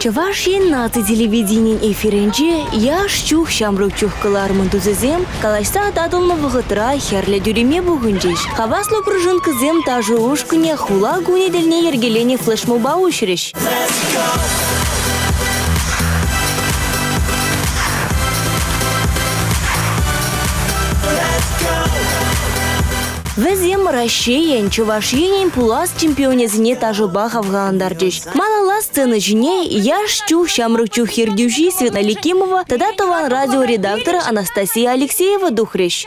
Чавашин наци телевидение эфиренче яш чух шамрук чухкалармын тузызем, калашса дадылны вғытыра херле дюреме бугынчеш. Хаваслы пружын кызем тажы ушкыне хула гунедельне ергелене флешмоба ушреш. Везем Россиен, Чувашиен пулас чемпионезіне тажыба хавғандарчеш. Малала сцены жіне яш чух шамрук чух хердюжи Светлана Ликимова, тада тован радиоредактора Анастасия Алексеева духреш.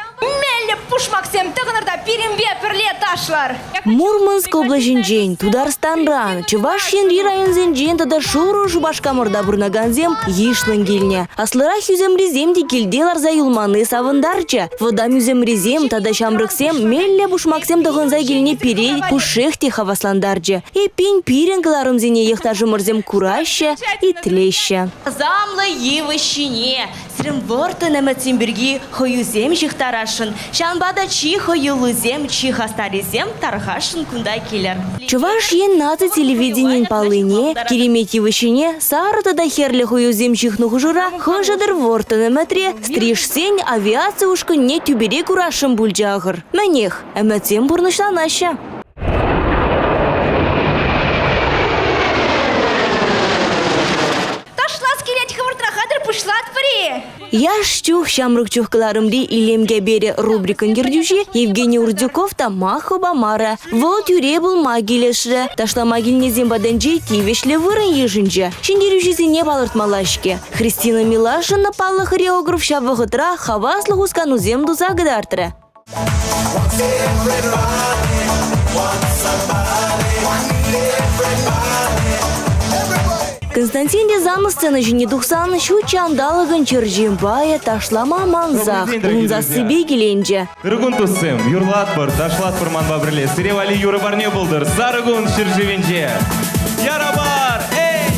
Мурманск облажинжен, Тударстанран, Чувашин районзенжен тада шуру жубашкамырда бурнаганзем ешлын келне. Аслыра хюземрезем декелделар за юлманы савындарча. Водам юземрезем тада шамрыксем мелле бушмаксем дығынза келне перей пушехте хавасландарча. И пень пиренгаларым зене ехтажымырзем кураща и тлеща. Замлы евыщине, срымворты нәмәтсемберги хойюзем жихтарашын. Шанбада чи хойюлузем, чи хастарезем тархашын кундай келер. Чувашин наци телевиденин палыне, керемет евыщине, сарыта да херле хойюзем жихну хужура, хожадыр ворты нәмәтре, стрижсен авиация ушкы не тюбере курашын бульджағыр. Мәнех, әмәтсем бурнышланаша. Яш чух шамрук чухкаларымди илемге бере рубрикын гердюши Евгений Урдюков та махо бамара. Вол тюре был магилешре. Ташла магильнезем баденджи тивешле вырын ежинже. Шиндерюжизине балыртмалашке. Христина Милашина паллы хореограф шавығытра хаваслы хускану земду загадартра. Константин Рязанов сцена жіне дұқсан шучандалығын чыржембая ташлама манзақ. Унза себе келенже. Үргін тұсым, юрлат бір, ташлат бір манба бірле. Сіревали юры бар не бұлдыр, сарығын шыржевенже. Яра бар, эй!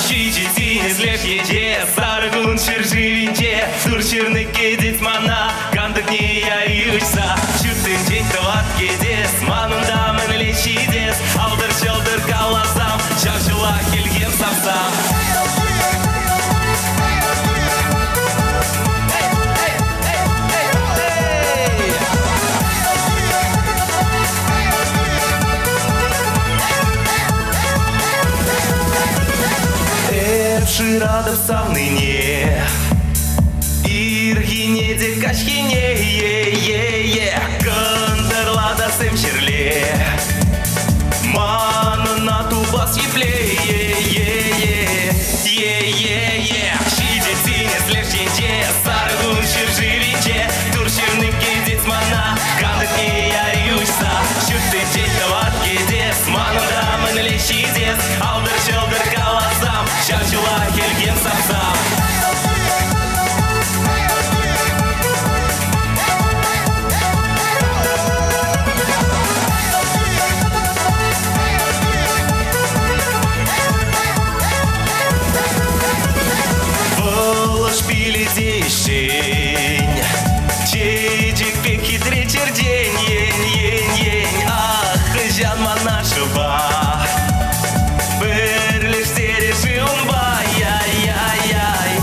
Шичетин излеп еде, сарығын шыржевенже. Туршырны кедет мана, кандық не яйышса. Чүртін ден тыват кедес, манында мініле шидес. Алдыр-шылдыр каласам, шавшыла келген сапсам. Ширадов савныне, иргине де качхине, кандырлада сем шерле, манына тубас епле, шидетине слеженче, саргун шержиринче, турширны кедец мана, кандык не яюшса, шүтты жеттават кедес, манында мініле шидес, алдыр-шылдыр каласам, шарчула келген сапсам. Дещень, чейджик пек хитрый чердень, ень, ах, жан манашева, берлиш тереши умба, яй,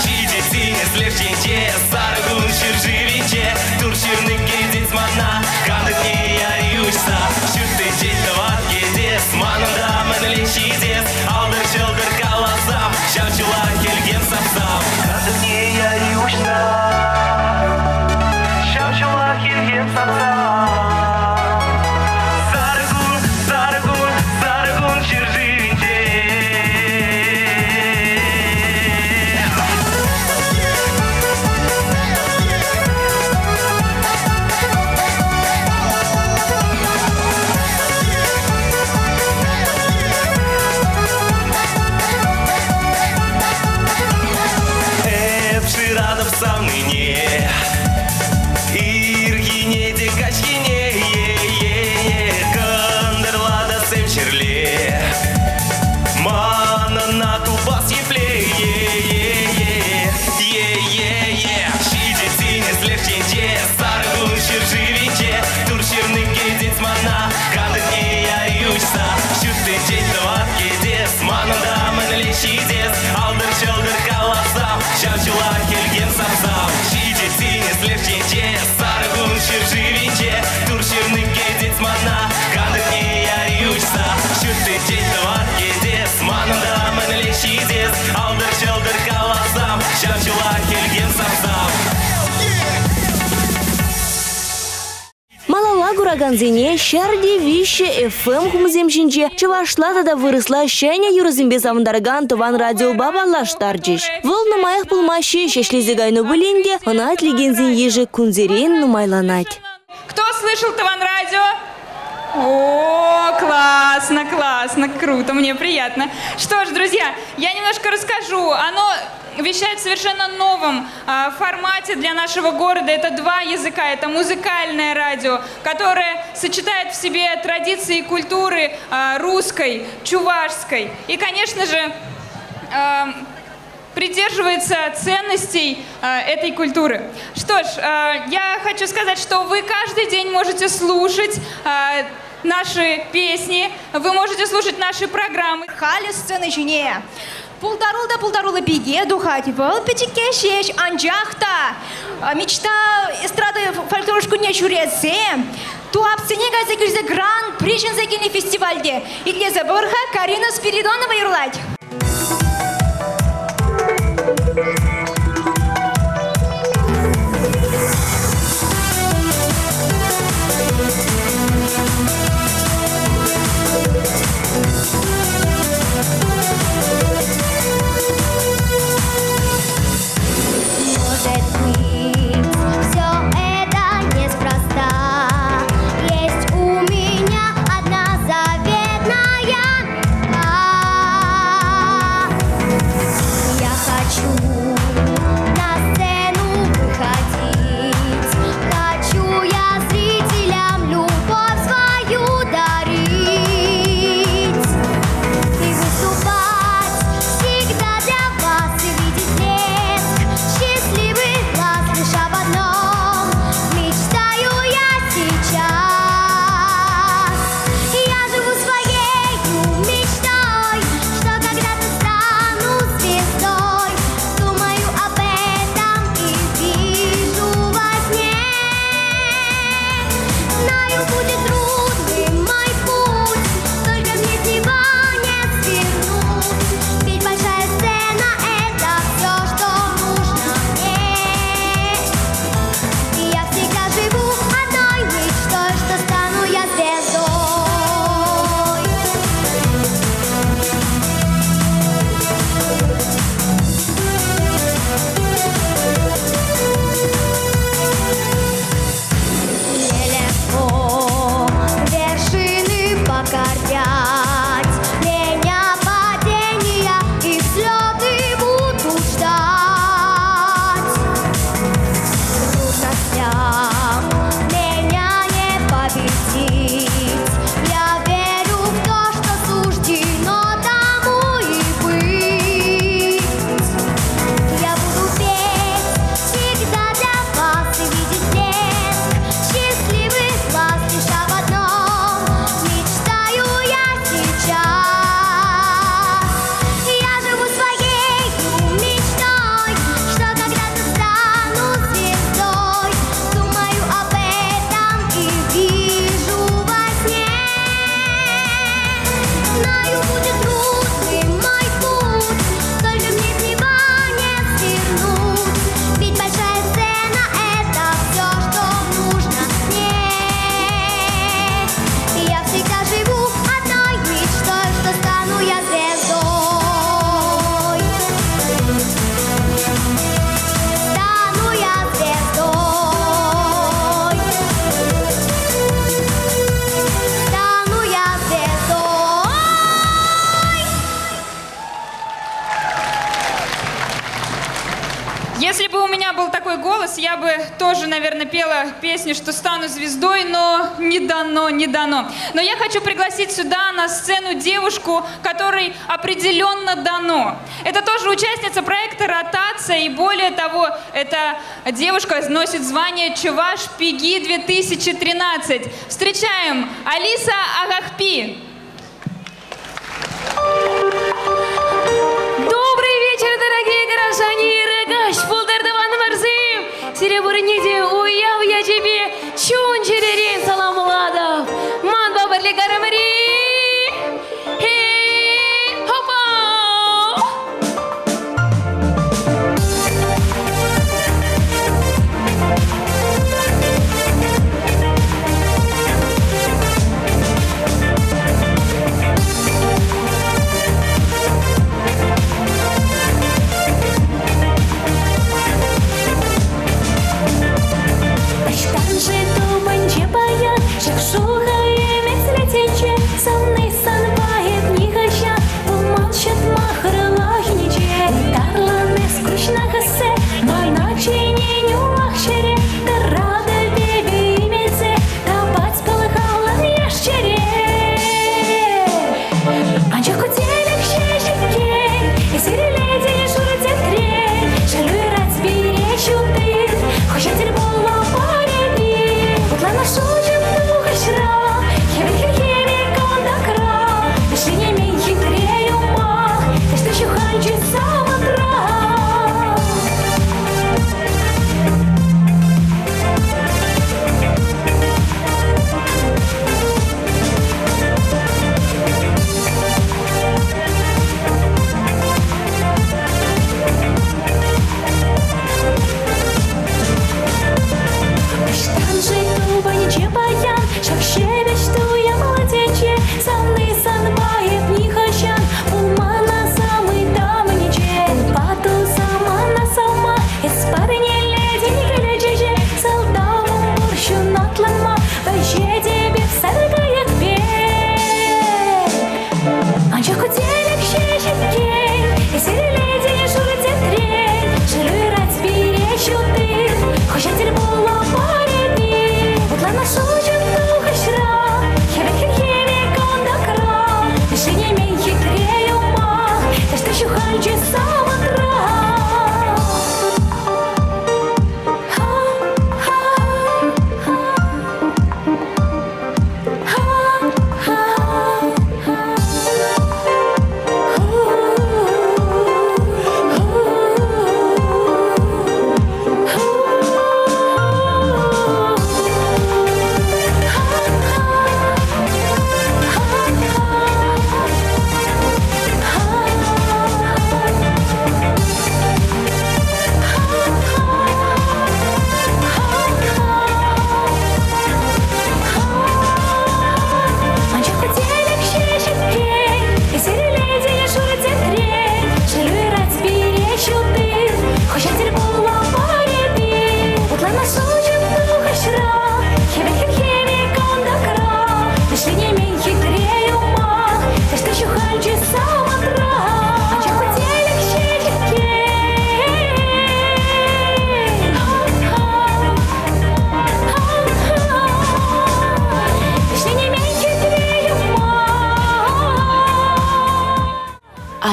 шидетине слеженче, саргун ширживенче, турширны кедец мана, кандык не яюшса, шүтты жеттават кедес, манында мініле шидес, алдыр-шылдыр каласам, шавчыла келген сапсам. Кандык не яюшса, шавчыла келген сапсам. Саргун ширживенче. ганзине шарди вище ФМ хумземшинче чывашлада да выросла шеня юрзимбе савындарган туван радио бабалаш тарджиш. Вол нумаях пулмащи шешлизе гайну булинде, онат легензин еже кунзерен нумайланать. Кто слышал Туван радио? О, классно, классно, круто, мне приятно. Что ж, друзья, я немножко расскажу. Оно вещает в совершенно новом формате для нашего города. Это два языка. Это музыкальное радио, которое сочетает в себе традиции и культуры русской, чувашской. И, конечно же, придерживается ценностей этой культуры. Что ж, я хочу сказать, что вы каждый день можете слушать наши песни, вы можете слушать наши программы. Хали сцены жіне. Пулдарулда беге духать, вол пятике шеш анжахта. Мечта эстрады фольклорушку не чурезе. Туап сцене газе кирзе гран причин закини фестивальде. Игле заборха Карина Спиридонова юрлать. Если бы у меня был такой голос, я бы тоже, наверное, пела песню, что стану звездой, но не дано, не дано. Но я хочу пригласить сюда на сцену девушку, которой определенно дано. Это тоже участница проекта «Ротация», и более того, эта девушка носит звание «Чуваш Пиги 2013». Встречаем Алиса Агахпи. Добрый вечер, дорогие горожане! Регаш, пулдардаван варзым! Серебряниде уяв я тебе, чун черерин саламуладов! Ман бабарли гарамари!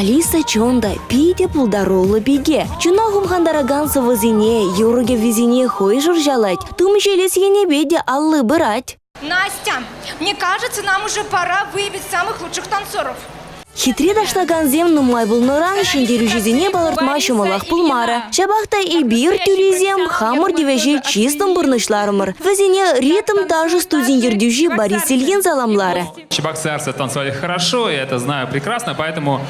Алиса чонда пиде пулдарулы биге. Чунахум хандараган вазине, юрге визине хой журжалать. Тум желез енебеде аллы бырать. Настя, мне кажется, нам уже пора выявить самых лучших танцоров. Хитре дашлаган зем нумай был нуран, шиндерю жизине балартма шумалах пулмара. Шабахта и бир тюризем, хамур девежи чистым бурнышларымыр. Вазине ритм даже студин ердюжи Борис Ильин заламлары. Чебоксарцы танцевали хорошо, я это знаю прекрасно, поэтому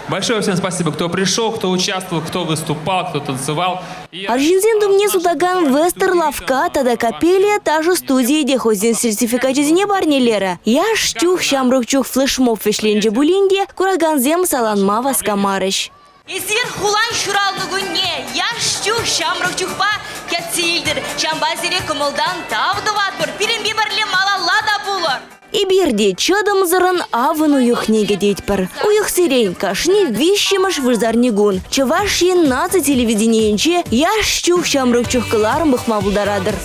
большое всем спасибо, кто пришел, кто участвовал, кто выступал, кто танцевал. Аржинзен думне судаган вестер лавка, тада капелия, та же студия, где хозин сертификат жизни барнелера. Я штюх, шамрукчух, флешмоб вешленже булинде, кураганзем саланма васкамарыш. Изир хулан шуралны гунне, яштюх шамрық чухпа кәтсилдір, шамбазире кымылдан тавдыватпыр, пиренбе бірле малалада булыр. И бирде чадам заран аван уюхнеге дейтпір. Уюх сирень кашни вещимаш вырзарнигун. Чаваш ен наци телевидениенче яштюх шамрукчух кыларым бұхма булдарадыр.